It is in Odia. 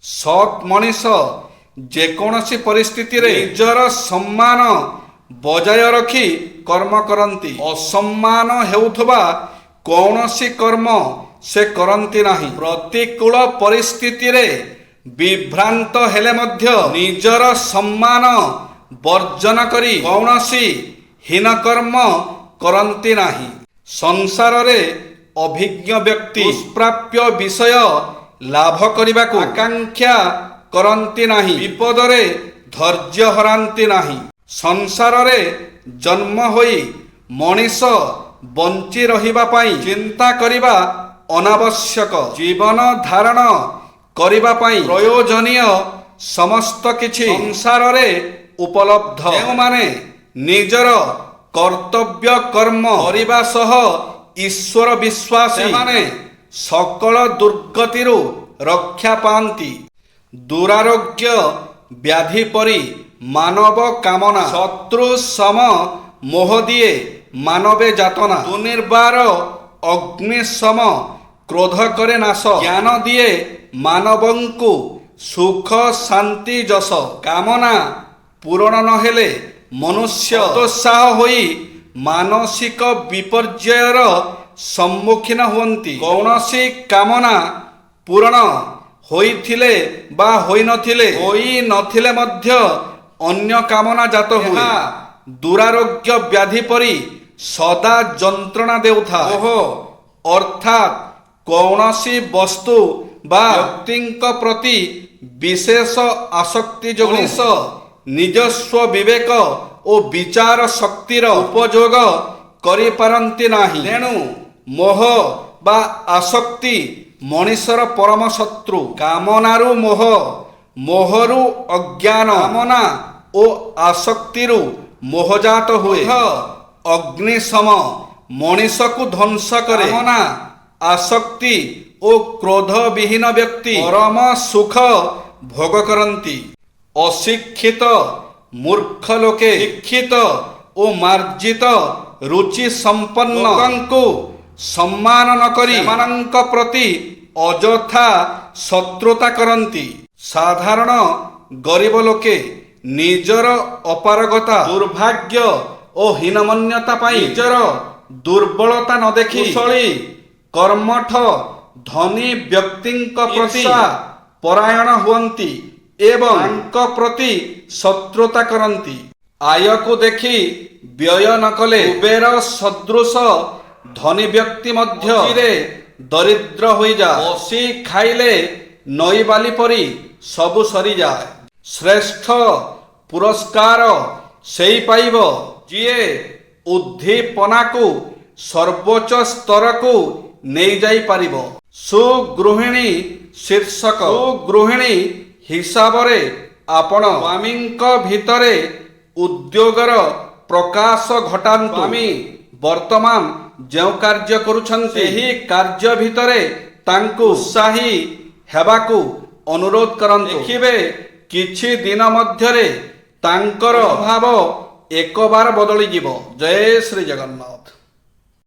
ସତ୍ ମଣିଷ ଯେକୌଣସି ପରିସ୍ଥିତିରେ ନିଜର ସମ୍ମାନ ବଜାୟ ରଖି କର୍ମ କରନ୍ତି। ଅସମ୍ମାନ ହେଉଥିବା କୌଣସି କର୍ମ ସେ କରନ୍ତି ନାହିଁ। ପ୍ରତିକୂଳ ପରିସ୍ଥିତିରେ ବିଭ୍ରାନ୍ତ ହେଲେ ମଧ୍ୟ ନିଜର ସମ୍ମାନ ବର୍ଜନ କରି କୌଣସି ହୀନ କର୍ମ କରନ୍ତି ନାହିଁ। ସଂସାରରେ ଅଭିଜ୍ଞ ବ୍ୟକ୍ତି ଦୁଷ୍ପ୍ରାପ୍ୟ ବିଷୟ ଲାଭ କରିବାକୁ ଆକାଂକ୍ଷା କରନ୍ତି ନାହିଁ। ବିପଦରେ ଧୈର୍ଯ୍ୟ ହରାନ୍ତି ନାହିଁ। ସଂସାରରେ ଜନ୍ମ ହୋଇ ମଣିଷ ବଞ୍ଚି ରହିବା ପାଇଁ ଚିନ୍ତା କରିବା ଅନାବଶ୍ୟକ। ଜୀବନ ଧାରଣ କରିବା ପାଇଁ ପ୍ରୟୋଜନୀୟ ସମସ୍ତ କିଛି ସଂସାରରେ ଉପଲବ୍ଧ। ଯେଉଁମାନେ ନିଜର କର୍ତ୍ତବ୍ୟ କର୍ମ କରିବା ସହ ଈଶ୍ୱର ବିଶ୍ୱାସୀ ସେମାନେ ସକଳ ଦୁର୍ଗତିରୁ ରକ୍ଷା ପାଆନ୍ତି। ଦୁରାରୋଗ୍ୟ ବ୍ୟାଧି ପରି ମାନବ କାମନା ଶତ୍ରୁ ସମ ମୋହ ଦିଏ ମାନବେ ଯାତନା। ଦୁର୍ନିବାର ଅଗ୍ନି ସମ କ୍ରୋଧ କରେ ନାଶ। ଜ୍ଞାନ ଦିଏ ମାନବଙ୍କୁ ସୁଖ ଶାନ୍ତି ଯଶ। କାମନା ପୂରଣ ନହେଲେ ମନୁଷ୍ୟ ହତୋତ୍ସାହ ହୋଇ ମାନସିକ ବିପର୍ଯ୍ୟୟର ସମ୍ମୁଖୀନ ହୁଅନ୍ତି। କୌଣସି କାମନା ପୂରଣ ହୋଇଥିଲେ ବା ହୋଇନଥିଲେ ମଧ୍ୟ ଅନ୍ୟ କାମନା ଜାତ ହୁଏ। ଦୁରାରୋଗ୍ୟ ବ୍ୟାଧି ପରି ସଦା ଯନ୍ତ୍ରଣା ଦେଉଥାଏ। ମୋହ ଅର୍ଥାତ୍ କୌଣସି ବସ୍ତୁ ବା ବ୍ୟକ୍ତିଙ୍କ ପ୍ରତି ବିଶେଷ ଆସକ୍ତି ଯୋଗୁଁ ମଣିଷ ନିଜସ୍ୱ ବିବେକ ଓ ବିଚାର ଶକ୍ତିର ଉପଯୋଗ କରିପାରନ୍ତି ନାହିଁ। ତେଣୁ ମୋହ ବା ଆସକ୍ତି ମଣିଷର ପରମ ଶତ୍ରୁ। କାମନାରୁ ମୋହ, ମୋହରୁ ଅଜ୍ଞାନ, କାମନା ଓ ଆସକ୍ତିରୁ ମୋହଜାତ ହୁଏ। ଅଗ୍ନି ସମ ମଣିଷକୁ ଧ୍ୱଂସ କରେ। କାମନା, ଆସକ୍ତି ଓ କ୍ରୋଧ ବିହୀନ ବ୍ୟକ୍ତି ପରମ ସୁଖ ଭୋଗ କରନ୍ତି। ଅଶିକ୍ଷିତ ମୂର୍ଖ ଲୋକେ ଶିକ୍ଷିତ ଓ ମାର୍ଜିତ ରୁଚି ସମ୍ପନ୍ନ ଲୋକଙ୍କୁ ସମ୍ମାନ ନ କରି ସେମାନଙ୍କ ପ୍ରତି ଅଯଥା ଶତ୍ରୁତା କରନ୍ତି। ସାଧାରଣ ଗରିବ ଲୋକେ ନିଜର ଅପାରଗତା, ଦୁର୍ଭାଗ୍ୟ ଓ ହୀନମନ୍ୟତା ପାଇଁ ନିଜର ଦୁର୍ବଳତା ନ ଦେଖି କୁଶଳୀ କର୍ମଠ ଧନୀ ବ୍ୟକ୍ତିଙ୍କ ପ୍ରତି ପରାୟଣ ହୁଅନ୍ତି ଏବଂ ତାଙ୍କ ପ୍ରତି ଶତ୍ରୁତା କରନ୍ତି। ଆୟକୁ ଦେଖି ବ୍ୟୟ ନ କଲେ କୁବେର ସଦୃଶ ଧନୀ ବ୍ୟକ୍ତି ମଧ୍ୟ ଦରିଦ୍ର ହୋଇଯାଏ। ବସି ଖାଇଲେ ନଈବାଲି ପରି ସବୁ ସରିଯାଏ। ଶ୍ରେଷ୍ଠ ପୁରସ୍କାର ସେଇ ପାଇବ ଯିଏ ଉଦ୍ଦୀପନାକୁ ସର୍ବୋଚ୍ଚ ସ୍ତରକୁ ନେଇଯାଇପାରିବ। ସୁଗୃହିଣୀ ଶୀର୍ଷକ। ସୁଗୃହିଣୀ ହିସାବରେ ଆପଣ ସ୍ୱାମୀଙ୍କ ଭିତରେ ଉଦ୍ୟୋଗର ପ୍ରକାଶ ଘଟାନ୍ତୁ। ସ୍ୱାମୀ ବର୍ତ୍ତମାନ ଯେଉଁ କାର୍ଯ୍ୟ କରୁଛନ୍ତି ସେହି କାର୍ଯ୍ୟ ଭିତରେ ତାଙ୍କୁ ଉତ୍ସାହୀ ହେବାକୁ ଅନୁରୋଧ କରନ୍ତୁ। ଦେଖିବେ କିଛି ଦିନ ମଧ୍ୟରେ ତାଙ୍କର ଭାବ ଏକବାର ବଦଳିଯିବ। ଜୟ ଶ୍ରୀ ଜଗନ୍ନାଥ।